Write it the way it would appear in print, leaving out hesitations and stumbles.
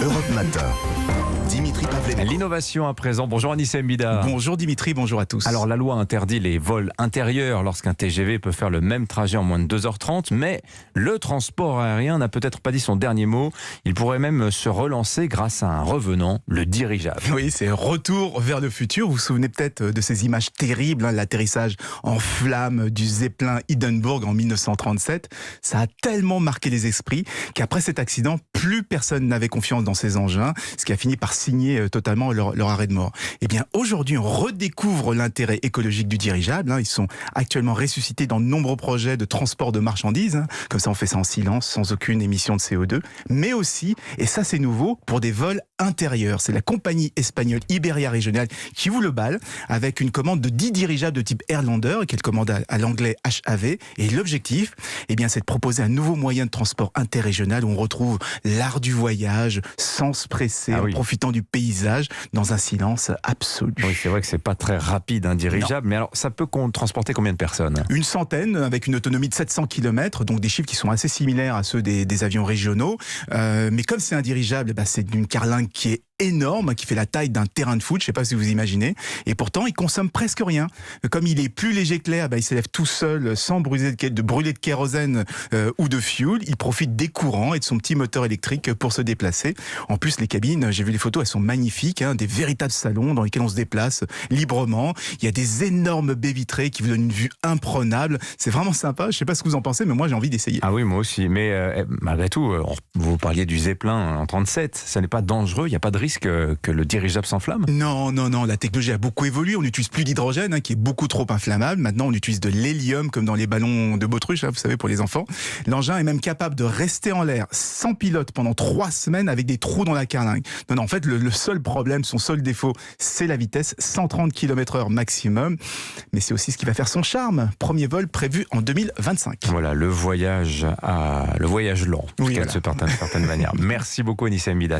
Europe Matin. Dimitri Pavlenko. L'innovation à présent. Bonjour Anissa Mbida. Bonjour Dimitri, bonjour à tous. Alors la loi interdit les vols intérieurs lorsqu'un TGV peut faire le même trajet en moins de 2h30, mais le transport aérien n'a peut-être pas dit son dernier mot. Il pourrait même se relancer grâce à un revenant, le dirigeable. Oui, c'est retour vers le futur. Vous vous souvenez peut-être de ces images terribles, l'atterrissage en flammes du Zeppelin Hindenburg en 1937. Ça a tellement marqué les esprits qu'après cet accident, plus personne n'avait confiance dans ces engins, ce qui a fini par signer totalement leur arrêt de mort. Eh bien, aujourd'hui, on redécouvre l'intérêt écologique du dirigeable. Ils sont actuellement ressuscités dans de nombreux projets de transport de marchandises. Comme ça, on fait ça en silence, sans aucune émission de CO2. Mais aussi, et ça c'est nouveau, pour des vols intérieurs. C'est la compagnie espagnole Iberia Régionale qui ouvre le bal avec une commande de 10 dirigeables de type Airlander, qu'elle commande à l'anglais HAV. Et l'objectif, eh bien, c'est de proposer un nouveau moyen de transport interrégional où on retrouve l'art du voyage, sans se presser, en profitant du paysage, dans un silence absolu. Oui, c'est vrai que c'est pas très rapide, un dirigeable, mais alors ça peut transporter combien de personnes ? Une centaine, avec une autonomie de 700 km, donc des chiffres qui sont assez similaires à ceux des avions régionaux. Mais comme c'est un dirigeable, c'est d'une carlingue qui est énorme, qui fait la taille d'un terrain de foot, je ne sais pas si vous imaginez, et pourtant il consomme presque rien. Comme il est plus léger que l'air, il s'élève tout seul, sans brûler de kérosène ou de fuel. Il profite des courants et de son petit moteur électrique pour se déplacer. En plus, les cabines, j'ai vu les photos, elles sont magnifiques, des véritables salons dans lesquels on se déplace librement. Il y a des énormes baies vitrées qui vous donnent une vue imprenable. C'est vraiment sympa. Je ne sais pas ce que vous en pensez, mais moi j'ai envie d'essayer. Ah oui, moi aussi. Mais malgré tout, vous parliez du Zeppelin en 37, ça n'est pas dangereux, il n'y a pas de risque que le dirigeable s'enflamme ? Non, la technologie a beaucoup évolué. On n'utilise plus d'hydrogène, qui est beaucoup trop inflammable. Maintenant, on utilise de l'hélium, comme dans les ballons de baudruche, vous savez, pour les enfants. L'engin est même capable de rester en l'air sans pilote pendant 3 semaines avec des trous dans la carlingue. Non, en fait, le seul problème, son seul défaut, c'est la vitesse, 130 km/h maximum. Mais c'est aussi ce qui va faire son charme. Premier vol prévu en 2025. Voilà, le voyage lent, d'une certaine manière. Merci beaucoup Anissa Mbida.